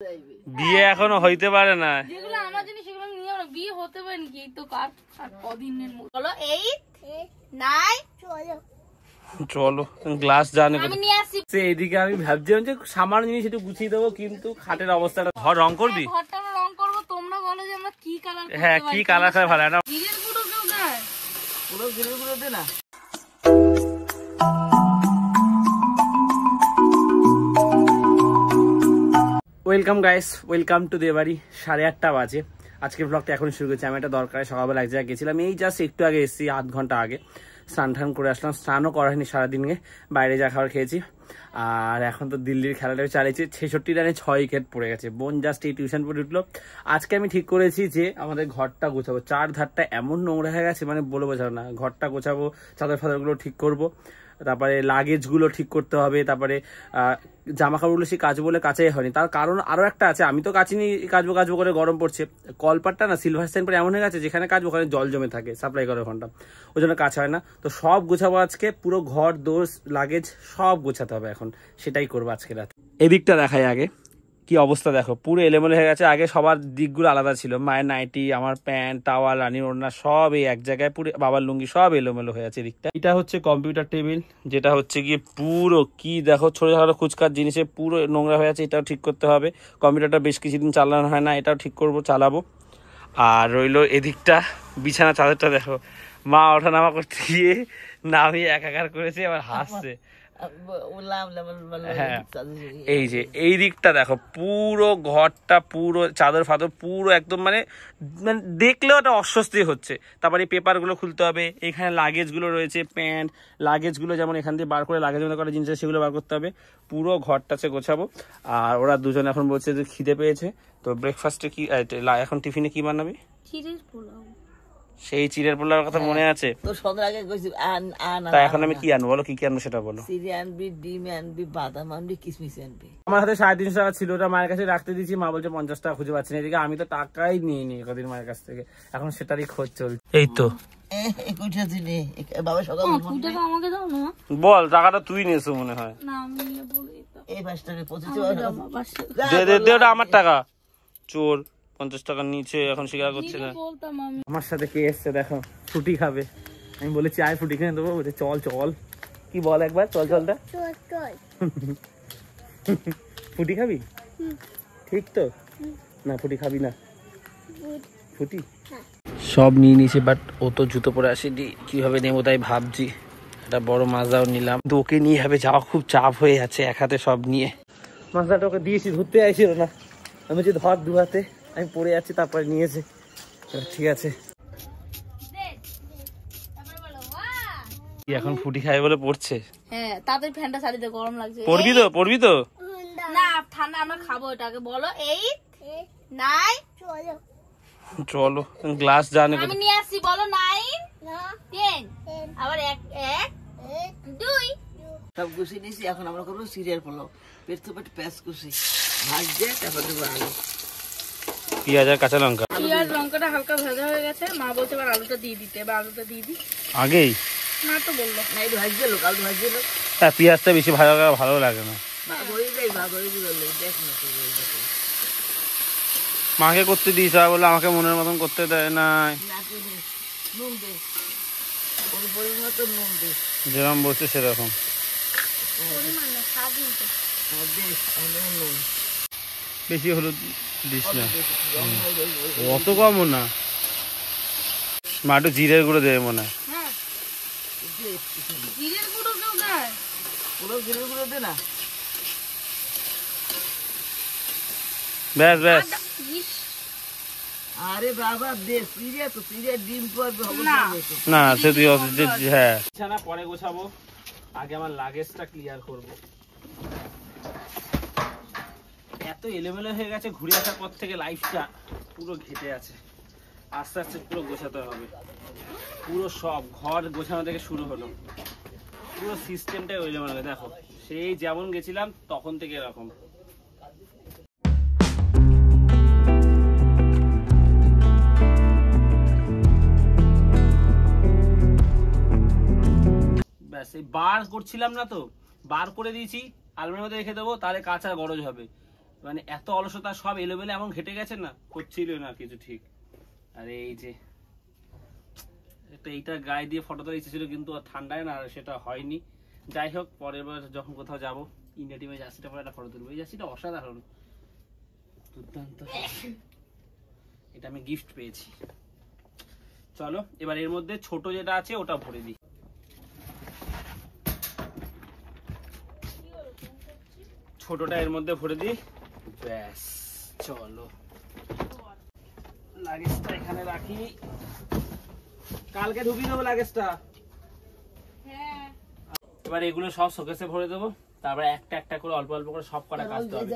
বিয়ে এখনো হইতে পারে না। যেগুলো আমার জিনিস সেগুলো নিও না, বিয়ে হতে পারে নাকি? এই তো কার আর কদিনের মধ্যে। চলো 8 9 চলো গ্লাস জানে আমি নিয়ে আসি। এইদিকে আমি ভাবছিলাম যে সামান্য জিনিস একটু গুছিয়ে দেবো, কিন্তু খাটের অবস্থাটা। ঘর রং করবি? ঘরটা আমরা রং করবো, তোমরা বলো যে আমরা কি কালার করতে পারি। হ্যাঁ, কি কালার করে ভালো না? জিরের গুঁড়ো কেউ দেয়? পুরো জিরের গুঁড়ো দে না। ওয়েলকাম গাইস, ওয়েলকাম টু দেবাড়ি। 8:30 বাজে। আজকের ব্লগটা এখন শুরু করছি। আমি একটা দরকারে সকালবেলা এক জায়গায় গেছিলাম, এই জাস্ট একটু আগে এসেছি, আধ ঘন্টা আগে। স্নান টান করে আসলাম, স্নানও করা হয়নি সারাদিনে, বাইরে যা খাবার খেয়েছি। আর এখন তো দিল্লির খেলাটা চালিয়েছি, 66 রানে 6 উইকেট পড়ে গেছে। বোন জাস্ট এই টিউশন পড়ে উঠলো। আজকে আমি ঠিক করেছি যে আমাদের ঘরটা গোছাবো। চার ধারটা এমন নোংরা হয়ে গেছে, মানে বলে বোঝাবো না। ঘরটা গোছাবো, চাদর ফাদরগুলো ঠিক করবো, তারপরে লাগেজগুলো ঠিক করতে হবে, তারপরে জামা কাপড়গুলো সে কাচবো বলে কাচাই হয়নি। তার কারণ আরো একটা আছে, আমি তো কাচিনি, কাচবো করে গরম পড়ছে। কলপাটটা না সিলভার স্ট্যান্ড পরে এমন হয়ে গেছে, যেখানে কাচবো ওখানে জল জমে থাকে সাপ্লাই করার ঘন্টা, ওই জন্য কাছা হয় না। তো সব গোছাবো আজকে, পুরো ঘর দোর লাগেজ সব গোছাতে হবে এখন, সেটাই করবো আজকে রাত। এদিকটা দেখাই আগে, কি অবস্থা দেখো, পুরো এলোমেলো হয়ে গেছে। আগে সবার দিকগুলো আলাদা ছিল, মায়ের নাইটি, আমার প্যান্ট, টাওয়াল, রানির ওড়না সব এই এক জায়গায়, পুরো বাবার লুঙ্গি সব এলোমেলো হয়ে আছে এদিকটা। এটা হচ্ছে কম্পিউটার টেবিল, যেটা হচ্ছে গিয়ে পুরো কি দেখো ছোট ছোট খুচকার জিনিসে পুরো নোংরা হয়ে আছে, এটাও ঠিক করতে হবে। কম্পিউটারটা বেশ কিছুদিন চালানো হয় না, এটাও ঠিক করবো, চালাবো। আর রইলো এদিকটা বিছানা চাদরটা দেখো, মা ওঠানামা করতে গিয়ে নামিয়ে একাকার করেছে, আবার হাসছে। হ্যাঁ, এই যে এই দিকটা দেখো, পুরো ঘরটা পুরো চাদর ফাদর পুরো একদম, মানে দেখলেও একটা অস্বস্তি হচ্ছে। তারপরে এই পেপারগুলো খুলতে হবে, এখানে লাগেজগুলো রয়েছে, প্যান্ট লাগেজগুলো যেমন এখান থেকে বার করে লাগেজ মতো করা জিনিস সেগুলো বার করতে হবে। পুরো ঘরটাছে গোছাবো। আর ওরা দুজন এখন বলছে যে খিদে পেয়েছে, তো ব্রেকফাস্টে কি, এখন টিফিনে কি বানাবি? চিড়ের পোলাও। সেই চিড়ের পোলাওর কথা মনে আছে তো? তা এখন আমি কি আনবো বলো, কি কি আনবো সেটা বলো। চিড়ে আনবি, ডিম আনবি, বাদাম আনবি, কিশমিশ আনবি। আমার হাতে 350 টাকা ছিল, ওটা মায়ের কাছে রাখতে দিয়েছি। মা বলছে 50 টাকা খুঁজে পাচ্ছি না। এদিকে আমি তো টাকাই নিয়ে নি কদিন মায়ের কাছ থেকে, এখন সেটারই খোঁজ চলছে। এই তো বাবা সকাল আমাকে দাও না, বল, টাকাটা তুই নিয়েছো মনে হয়। না আমি নিয়ে বলে দিতাম। এই 5 টাকা 25 দে ওটা আমার টাকা। চোর, 50 টাকা নিচে এখন স্বীকার করছে না। বলতাম আমি। আমার সাথে কে এসছে দেখো, ফুটি খাবে। আমি বলেছি আয় ফুটি কিনে দেবো, বলছে চল চল। কি বল একবার, চল চলটা। ফুটি খাবি? ঠিক তো না? ফুটি খাবি না? ফুটি সব নিয়ে নিয়েছি, বাট ও তো জুতো পরে আসেনি, কিভাবে নেবো তাই ভাবছি। একটা বড় মাজাও নিলাম, তো ওকে নিয়ে হবে যাওয়া খুব চাপ হয়ে যাচ্ছে এক হাতে সব নিয়ে। মাজাটা ওকে দিয়েছি, ধরতে আইছিল না, আমি বলছি ধর দু হাতে, আমি পড়ে যাচ্ছি, তারপরে নিয়েছে। ঠিক আছে, এখন ফুটি খাই বলে পড়ছে। হ্যাঁ, তাদের ফ্যানটা চালিয়ে গরম লাগছে। পড়বি তো? পড়বি তো? না, ঠান্ডা আমরা খাবো। এটাকে বলো 8 9 চলো গ্লাস জানে। আমি নিয়ে আসছি, বলো 9 10 আবার 1 2 সব গুছিয়ে নিয়েছি। এখন আমরা করবো চিড়ের পোলাও। পেট তো পেট পেঁয়াজ কুচি ভাজছে, তারপর দেবো আলু, পেঁয়াজ আর কাঁচা লঙ্কা। পেঁয়াজ লঙ্কাটা হালকা ভাজা হয়ে গেছে, মা বলছে এবার আলুটা দিয়ে দিতে। এবার আলুটা দিয়ে দিই আগেই, মা তো বললো। না একটু ভাজছে লোক, আলু ভাজছে লোক। হ্যাঁ, পেঁয়াজটা বেশি ভালো লাগে না। ভাগ হয়ে যায়, ভাগ হয়ে দিল, দেখ না তো। মাকে করতে দিয়েছ বলে আমাকে মনের মতন করতে দেয় না। নুন দে, পরিমাণ মতো নুন দে, যেরকম বলছে সেরকম। বেশি হলুদ দিস না, অত কমও না। মা একটু জিরের গুঁড়ো দেবে মনে হয়। জিরের গুঁড়ো কেউ দেয়? জিরের গুঁড়ো দে না। ব্যাস ব্যাস। আরে বাবা দে, চিড়ে তো, চিড়ে ডিম পড়বে না, সে তুই হ্যাঁ। বিছানা পরে গোছাবো, আগে আমার লাগেজটা ক্লিয়ার করবো। এত এলোমেলো হয়ে গেছে, ঘুরে আসার পর থেকে লাইফটা পুরো ঘেটে আছে। আস্তে আস্তে পুরো গোছাতে হবে। পুরো সব ঘর গোছানো থেকে শুরু হলো, পুরো সিস্টেমটাই এলোমেলো। দেখো, সেই যেমন গেছিলাম তখন থেকে এরকম। ব্যাস, এই বার করছিলাম না তো, বার করে দিয়েছি, আলমারির মধ্যে রেখে দেবো, তাহলে কাঁচার গরজ হবে। মানে এত অলসতা, সব এলোমেলো এমন ঘেটে গেছে না, হচ্ছিল না কিছু ঠিক। আর এই যে এইটা গায়ে দিয়ে ফটো তোলার ইচ্ছে ছিল, কিন্তু ঠান্ডায় না সেটা হয়নি। যাই হোক, পরের বার যখন কোথাও যাবো ইন্ডিয়া টিমে জার্সিটা পরে একটা ফটো তুলবো। এই জার্সিটা অসাধারণ, দুর্দান্ত, এটা আমি গিফট পেয়েছি। চলো এবার এর মধ্যে ছোট যেটা আছে ওটা ভরে দিই। ছোটটা এর মধ্যে ভরে দিই, ব্যাস। চলো লাগেজটা এখানে রাখি, কালকে ঢুকিয়ে দেবো লাগেজটা। এবার এগুলো সব শোকেসে ভরে দেবো, তারপরে একটা একটা করে অল্প অল্প করে সব কটা কাচতে হবে।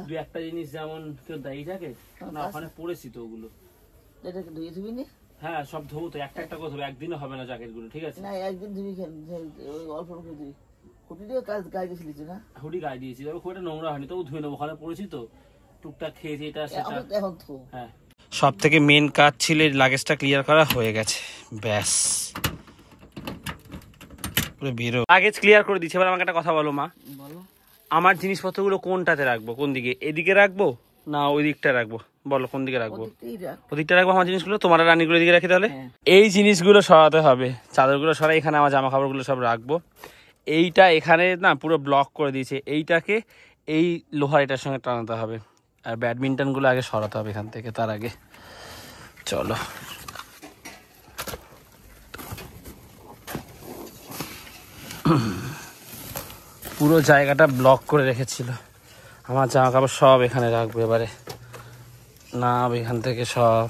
দুই একটা জিনিস যেমন কেউ দায়ী থাকে না, ওখানে পড়েছি তো ওগুলো, হ্যাঁ সব ধোবো তো, একটা একটা করে ধোবো, একদিনও হবে না জ্যাকেট গুলো, ঠিক আছে? না একদিন ধুবি, অল্প অল্প ধুবি। হুডিও কাজ গায়ে দিয়েছিলিস না? হুডি গায়ে দিয়েছি, তবে খুব একটা নোংরা হয়নি, তবু ধুয়ে নেবো, ওখানে পড়েছি তো, টুকটাক খেয়েছি এটা সেটা। এখন তো হ্যাঁ, সব থেকে মেন কাজ ছিল লাগেজটা ক্লিয়ার করা, হয়ে গেছে, ব্যাস। লাগেজ ক্লিয়ার করে দিচ্ছি। এবার আমাকে একটা কথা বলো মা, বলো আমার জিনিসপত্রগুলো কোনটাতে রাখবো, কোন দিকে? এদিকে রাখবো না ওই দিকটা রাখবো? বলো কোন দিকে রাখবো? ওদিকটা রাখবো আমার জিনিসগুলো, তোমার রানীগুলো দিকে রাখি তাহলে। এই জিনিসগুলো সরাতে হবে, চাদরগুলো সরাই, এখানে আমার জামা কাপড়গুলো সব রাখবো। এইটা এখানে না পুরো ব্লক করে দিয়েছে, এইটাকে এই লোহার এটার সঙ্গে টানাতে হবে। আর ব্যাডমিন্টনগুলো আগে সরাতে হবে এখান থেকে, তার আগে চলো। পুরো জায়গাটা ব্লক করে রেখেছিল, আমার জামা কাপড় সব এখানে রাখবো এবারে, না এখান থেকে সব।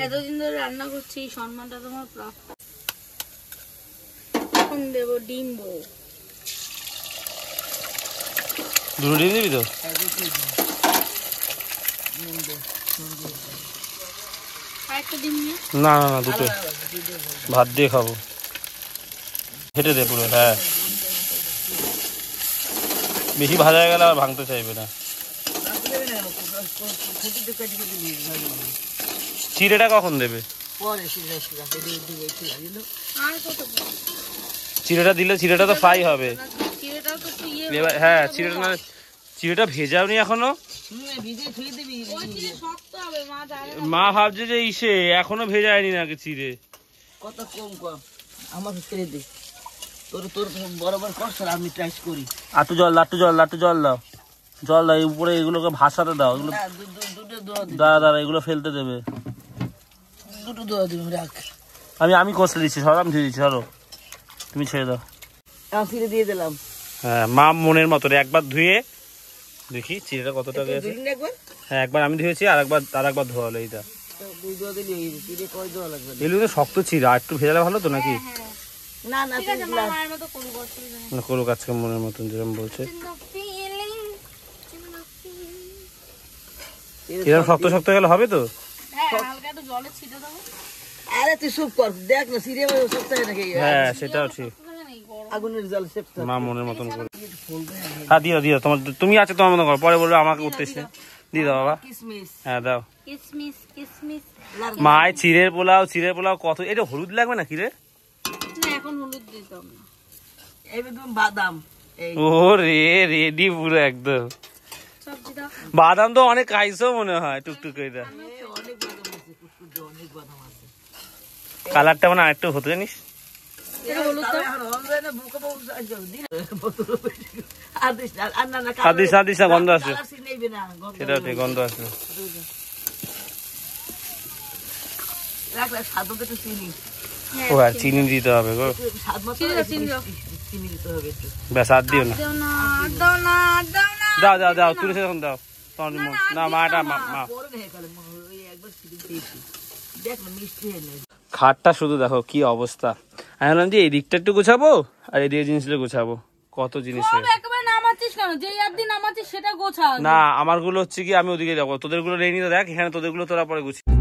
এতদিন ধরে রান্না করছি, সম্মানটা তোমার প্রাপ্ত। এখন দেবো ডিম, বউ দুটো ডিম দিবি তো? আরেকটা ডিম নিয়ে, না না না, দুটো ভাত দিয়ে খাবো, হেঁটে দে পুরো। হ্যাঁ, বেশি ভাজা হয়ে গেলে আর ভাঙতে চাইবে না। চিড়েটা কখন দেবে? চিড়েটা দিলে চিড়েটা তো ফ্রাই হবে। হ্যাঁ, চিড়েটা ভেজাওনি এখনো? মা ভাবছে যে ইসে এখনো ভেজায়নি নাকি চিড়ে। কত কম কম আমার ছেড়ে দে, তোর তোর বরাবর কর, আমি ট্রাই করি। আটু জল দাও, জল দাও, জল দাও, উপরে এগুলোকে ভাসাতে দাও, এগুলো দাঁড়া দাঁড়া, এগুলো ফেলতে দেবে, দুটো দোয়া দিবি, রাখ। আমি কষলে দিচ্ছি, সর, আমি ধুয়ে দিচ্ছি, সরো, তুমি ছেড়ে দাও। ছিঁড়ে দিয়ে দিলাম। হ্যাঁ, মা মনের মতো একবার ধুয়ে দেখি চিড়েটা কতটা গেছে। হ্যাঁ, একবার আমি ধুয়েছি, আর একবার ধোয়া হলো। এইটা এগুলো তো শক্ত চিড়া, একটু ভেজালে ভালো তো নাকি? না না, করুক আজকে মনের মতন, যেরকম বলছে। এরকম শক্ত শক্ত গেলে হবে তো? আরে তুই চুপ কর, দেখ না সিরিয়াল শক্ত হয় নাকি? হ্যাঁ, সেটাও ঠিক, আগুনের জল মা মনের মতন করে। হ্যাঁ, দিও দিও, তুমি আছে তোমার মতো করো, পরে বলবে আমাকে উঠতে এসে দিয়ে দাও বাবা। হ্যাঁ দাও। মায়ের চিড়ের পোলাও কত, এটা হলুদ লাগবে না কি রে? এখন হলুদ দিতাম না, একদম বাদাম। ও রে, রেডি পুরো একদম। বাদাম তো অনেক খাইছো মনে হয়, টুকটুক করে। কালারটা মানে আরেকটু হতে জানিস। গন্ধ আসবে, সেটাও ঠিক, গন্ধ আসবে। ও আর চিনি দিতে হবে গো, ব্যাস আর দিও না। দাও দাও দাও, তুলে এখন দাও। না মাটা মা, খাটটা শুধু দেখো কি অবস্থা। আমি বললাম যে এই দিকটা একটু গোছাবো, আর এদিকে জিনিসগুলো গোছাবো, কত জিনিস। না, আমার গুলো হচ্ছে কি, আমি ওদিকে যাবো, তোদের গুলো রেডি তো দেখ, এখানে তোদের গুলো তোরা পরে গুছিয়ে।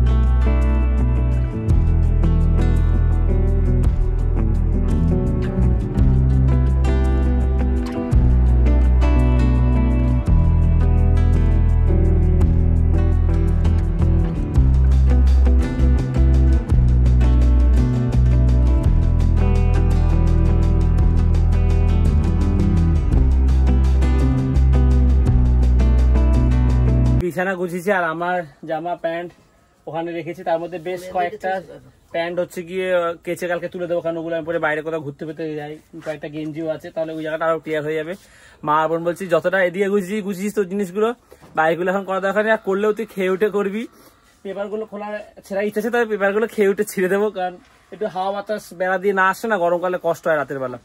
বিছানা গুছিয়েছি আর আমার জামা প্যান্ট ওখানে রেখেছি, তার মধ্যে বেশ কয়েকটা প্যান্ট হচ্ছে গিয়ে কেচে কালকে তুলে দেবো, কারণ ওগুলো আমি পরে বাইরে কোথাও ঘুরতে ফিরতে যাই, কয়েকটা গেঞ্জিও আছে, তাহলে ওই জায়গাটা আরো ক্লিয়ার হয়ে যাবে। মা বোন বলছি যতটা এদিকে গুছিয়েছিস তোর জিনিসগুলো বাইকগুলো এখন করা দরকার নেই, আর করলেও তুই খেয়ে উঠে করবি। পেপারগুলো খোলা ছেঁড়া ইচ্ছা আছে, তবে পেপারগুলো খেয়ে উঠে ছিঁড়ে দেবো, কারণ একটু হাওয়া বাতাস বেড়া দিয়ে না আসে না, গরমকালে কষ্ট হয় রাতের বেলা।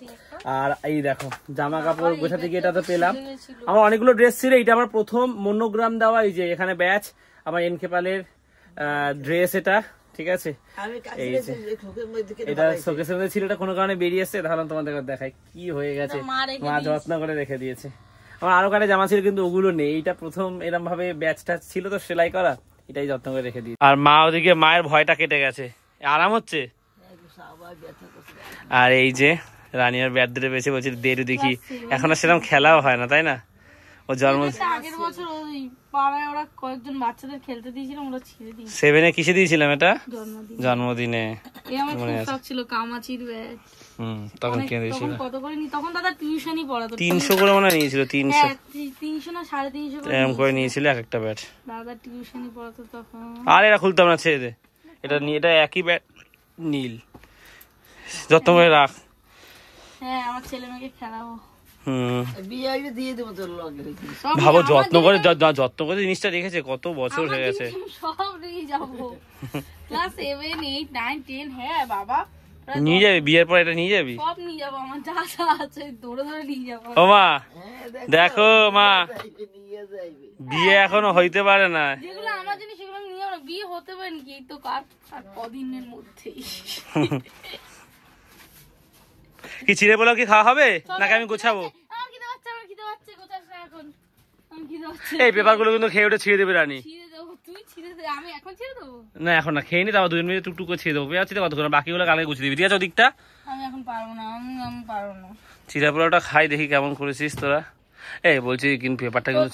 আর এই দেখো জামা কাপড় গোছাতে গিয়ে এটা তো পেলাম, আমার অনেকগুলো ড্রেস ছিল, এটা আমার প্রথম মনোগ্রাম দেওয়া, এই যে এখানে ব্যাচ আমার এনকে পালের ড্রেস, এটা ঠিক আছে, এই যে এটা শোকেসের মধ্যে ছিল, এটা কোনো কারণে বেরিয়ে এসছে, তাহলে তোমাদের দেখাই কি হয়ে গেছে, মা যত্ন করে রেখে দিয়েছে। আমার আরো কাটে জামা ছিল কিন্তু ওগুলো নেই, এইটা প্রথম এরকম ভাবে ব্যাচটা ছিল তো সেলাই করা, এটাই যত্ন করে রেখে দিয়েছে। আর মা ওদিকে মায়ের ভয়টা কেটে গেছে, আরাম হচ্ছে। আর এই যে রানিয়ার ব্যাট ধরে বেছে বলছি দেরু দেখি, এখন আর সেরকম খেলাও হয় না তাই না, ও জন্ম আগের বছর ওই পাড়ায় ওরা কয়েকজন বাচ্চাদের খেলতে দিয়েছিলাম, ওরা ছিঁড়ে দিয়েছে। 7 কিসে দিয়েছিলাম এটা? জন্মদিনে। এই আমার খুব শখ ছিল কামাচির ব্যাট। তখন কিনে দিয়েছিল। কত করে নি তখন দাদা টিউশনই পড়াতো, 300 করে মনে নিয়েছিল, 300 না 350 করে এরকম করে নিয়েছিল এক একটা ব্যাট, দাদা টিউশনই পড়াতো তখন। আর এটা খুলতাম না, ছেড়ে দে, এটা এটা একই ব্যাট নীল, যত্ন করে রাখ। হ্যাঁ আমার ছেলে মেয়েকে খেলাবো। ভাবো যত্ন করে জিনিসটা রেখেছে, কত বছর হয়ে গেছে। সব নিয়ে যাবো, ক্লাস 7 8 9 10। হ্যাঁ বাবা নিয়ে যাবি, বিয়ের পর এটা নিয়ে যাবি? সব নিয়ে যাবো, আমার যা যা আছে দৌড়ে দৌড়ে নিয়ে যাবো। ও মা দেখো মা, বিয়ে এখনো হইতে পারে না, যেগুলো আমার জিনিস সেগুলো নিয়ে যাবো, বিয়ে হতে পারে নাকি, এই তো কার আর কদিনের মধ্যেই। কি ছিঁড়ে বলো কি খাওয়া হবে নাকি আমি গোছাবো? আমার খিদে পাচ্ছে, আমার খিদে পাচ্ছে, গোছাস না এখন, আমি খিদে পাচ্ছে। এই পেপারগুলো কিন্তু খেয়ে উঠে ছিঁড়ে দেবে রানী। ছিঁড়ে দেবো, তুই ছিঁড়ে দে, আমি এখন ছিঁড়ে দেবো না এখন না, খেয়ে নি, তারপর 2 মিনিট টুকটুক করে ছিঁড়ে দেবো, পেঁয়াজ ছিঁড়ে কতক্ষণ, বাকিগুলো কালকে গুছিয়ে দিবি, ঠিক আছে? ওদিকটা আমি এখন পারবো না, আমি পারবো না। চিড়া পোলাওটা খাই, দেখি কেমন করেছিস তোরা। এই বলছি কিন্তু পেপারটা কিন্তু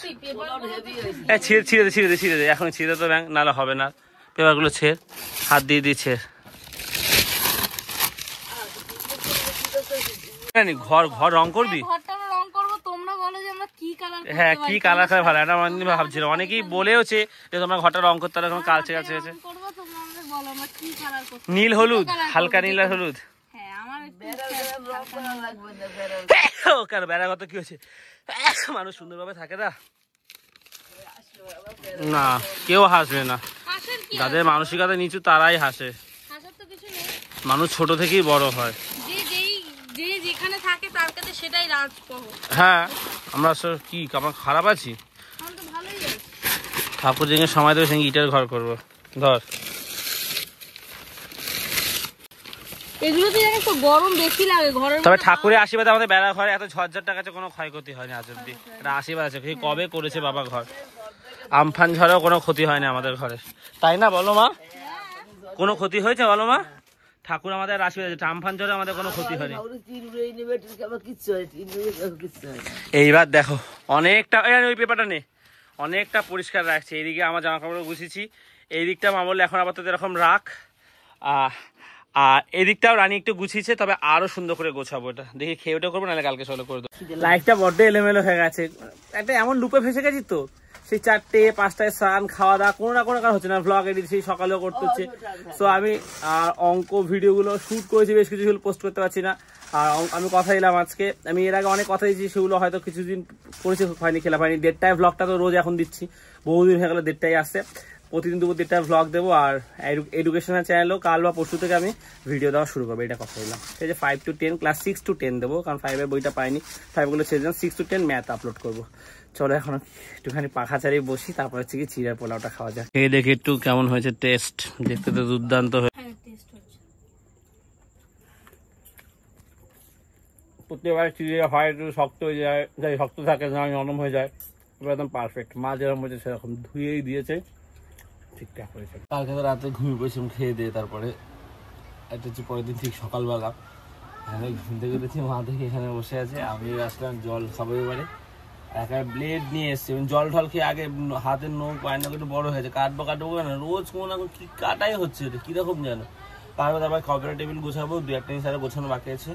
ছিঁড়ে দে এখন, ছিঁড়ে তো ব্যাংক নাহলে হবে না, পেপারগুলো ছেড়, হাত দিয়ে ছেড়। ঘর রং করবি? হ্যাঁ কি কালার করে ভালো, এটা অনেকদিন ভাবছিল, অনেকেই বলেওছে যে তোমরা ঘরটা রং করতে হবে, এখন কালচে আছে, নীল হলুদ, হালকা নীল আর হলুদ। কেন বেড়া কত কি হয়েছে, মানুষ সুন্দরভাবে থাকে না, না কেউ হাসবে না, যাদের মানসিকতা নিচু তারাই হাসে, মানুষ ছোট থেকেই বড় হয়। হ্যাঁ আমরা কি আমার খারাপ আছি, ঠাকুর যেখানে সময় দেবে সেখানে ইটের ঘর করবো, ধর এগুলোতে জানিস তো গরম বেশি লাগে ঘরের। তবে ঠাকুরের আশীর্বাদে আমাদের বেড়া ঘরে এত ঝড়ঝড় টাকাতে কোনো ক্ষয়ক্ষতি হয়নি আজ অব্দি, এটা আশীর্বাদ আছে, কবে করেছে বাবা ঘর, আমফান ঝড়েও কোনো ক্ষতি হয়নি আমাদের ঘরে, তাই না বলো মা? কোনো ক্ষতি হয়েছে বলো মা? ঠাকুর আমাদের আশীর্বাদ আছে, আমফান ঝড়ে আমাদের কোনো ক্ষতি হয়নি। এইবার দেখো অনেকটা, ওই পেপারটা নে, অনেকটা পরিষ্কার রাখছে, এইদিকে আমার জামা কাপড় গুছিয়েছি, এই দিকটা মা বললে এখন আপাতত এরকম রাখ, আর এদিকটাও রানী একটু গুছিয়েছে, তবে আরো সুন্দর করে গোছাবো, এটা দেখি খেয়ে ওটা করবো, নাহলে কালকে সকালে করে দেবো। লাইফটা বড্ড এলোমেলো হয়ে গেছে, একটা এমন লুপে ফেসে গেছি তো, সেই 4টে 5টায় স্নান খাওয়া দাওয়া কোনো না কোনো কারণ হচ্ছে না, ভ্লগ এডিট সেই সকালেও করতে হচ্ছে, সো আমি আর অঙ্ক ভিডিওগুলো শুট করেছি, বেশ কিছু পোস্ট করতে পারছি না। আর আমি কথা দিলাম আজকে, আমি এর আগে অনেক কথা দিয়েছি, সেগুলো হয়তো কিছুদিন করেছি, হয়নি, খেলা হয়নি। 1:30টায় ভ্লগটা তো রোজ এখন দিচ্ছি, বহুদিন হয়ে গেল 1:30টায় আসছে, প্রতিদিন দুপুর 1:30টায় ভ্লগ দেবো, আর এডুকেশনাল চ্যানেলও কাল বা পরশু থেকে আমি ভিডিও দেওয়া শুরু করবো, এটা কথা দিলাম। ঠিক আছে, 5 to 10 ক্লাস 6 to 10 দেবো, কারণ 5-এর বইটা পাইনি, 5গুলো ছেড়ে দিলাম, 6 to 10 ম্যাথ আপলোড করবো। চলো এখন একটুখানি পাখা চালিয়ে বসি, তারপর হচ্ছে কি চিড়ার পোলাওটা খাওয়া যায়। খেয়ে দেখি একটু কেমন হয়েছে টেস্ট, দেখতে তো দুর্দান্ত হয়েছে। প্রত্যেকবার চিড়ে হয় একটু শক্ত হয়ে যায়, যাই শক্ত থাকে না নরম হয়ে যায়, এবার একদম পারফেক্ট, মা যেরকম হয়েছে সেরকম ধুয়েই দিয়েছে, ঠিকঠাক হয়েছে। কালকে তো রাতে ঘুমিয়ে পড়েছিলাম খেয়ে দিয়ে, তারপরে এটা হচ্ছে পরের দিন ঠিক সকালবেলা আমি ঘুম থেকে উঠেছি, মা দেখে এখানে বসে আছে, আমি আসলাম জল খাবো, এবারে একা ব্লেড নিয়ে এসছি, জল ঢল খেয়ে আগে হাতের নখ পায়ের নখ একটু বড় হয়েছে, কাটবো না, রোজ কোনো না কি কাটাই হচ্ছে, এটা কিরকম জানো। তারপর কম্পিউটার টেবিল গোছাবো, 2-1 জিনিস আরো গোছানো বাকি আছে,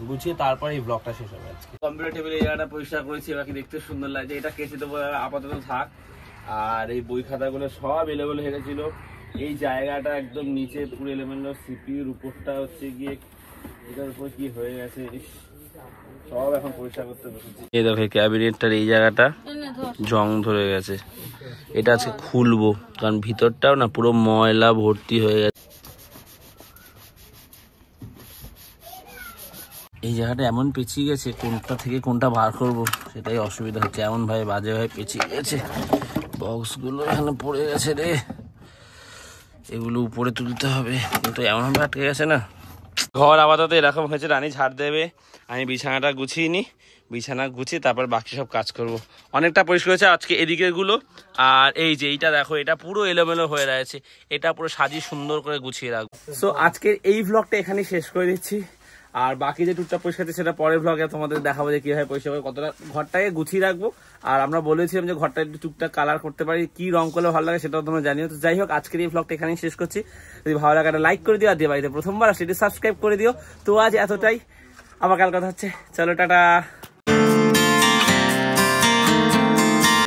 গুছিয়ে তারপরে এই ব্লগটা শেষ হবে আজকে। কম্পিউটার টেবিল এই জায়গাটা পরিষ্কার করেছি, বাকি দেখতে সুন্দর লাগছে, এটা কেচে দেবো আপাতত থাক। আর এই বই খাতাগুলো সব এলোমেলো হয়ে গেছিল। এই জায়গাটা একদম নিচে পুরো এলোমেলো, সিপির উপরটা হচ্ছে গিয়ে এটার উপর কি হয়ে গেছে, সব এখন পরিষ্কার করতে বসেছি। এই দেখো ক্যাবিনেটটার এই জায়গাটা জং ধরে গেছে, এটা আজকে খুলবো কারণ ভিতরটাও না পুরো ময়লা ভর্তি হয়ে গেছে। এই জায়গাটা এমন পেঁচিয়ে গেছে, কোনটা থেকে কোনটা বার করব সেটাই অসুবিধা হচ্ছে, এমন ভাবে বাজে ভাবে পেঁচিয়ে গেছে। বক্সগুলো এখানে পড়ে গেছে রে, এগুলো উপরে তুলতে হবে, কিন্তু এমন ভাবে আটকে গেছে না। ঘর আপাতত এরকম হয়েছে, রানী ঝাড় দেবে, আমি বিছানাটা গুছিয়ে নিই, বিছানা গুছিয়ে তারপর বাকি সব কাজ করব। অনেকটা পরিষ্কার হয়েছে আজকে এদিকের গুলো। আর এই যে এইটা দেখো, এটা পুরো এলোমেলো হয়ে রয়েছে, এটা পুরো সাজিয়ে সুন্দর করে গুছিয়ে রাখবো। সো আজকের এই ভ্লগটা এখানে শেষ করে দিচ্ছি, আর বাকি যে টুকটাক পরিষ্কার সেটা পরের ভ্লগে তোমাদের দেখাবো যে কিভাবে পরিষ্কার করে কতটা ঘরটাকে গুছিয়ে রাখবো। আর আমরা বলেছিলাম যে ঘরটা একটু টুকটাক কালার করতে পারি, কি রং করলে ভালো লাগে সেটাও তোমরা জানিও। তো যাই হোক, আজকের এই ভ্লগটা এখানেই শেষ করছি। যদি ভালো লাগে একটা লাইক করে দিও, আর দিয়ে বাড়িতে প্রথমবার সেটি সাবস্ক্রাইব করে দিও। তো আজ এতটাই, আবার কাল কথা হচ্ছে, চলো টাটা।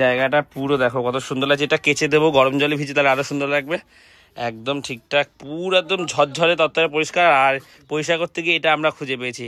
জায়গাটা পুরো দেখো কত সুন্দর লাগছে, এটা কেচে দেবো, গরম জলে ভিজে তাহলে আরো সুন্দর লাগবে। একদম ঠিকঠাক পুরো একদম ঝরঝরে তত্ত্বে পরিষ্কার, আর পরিষ্কার করতে গিয়ে এটা আমরা খুঁজে পেয়েছি।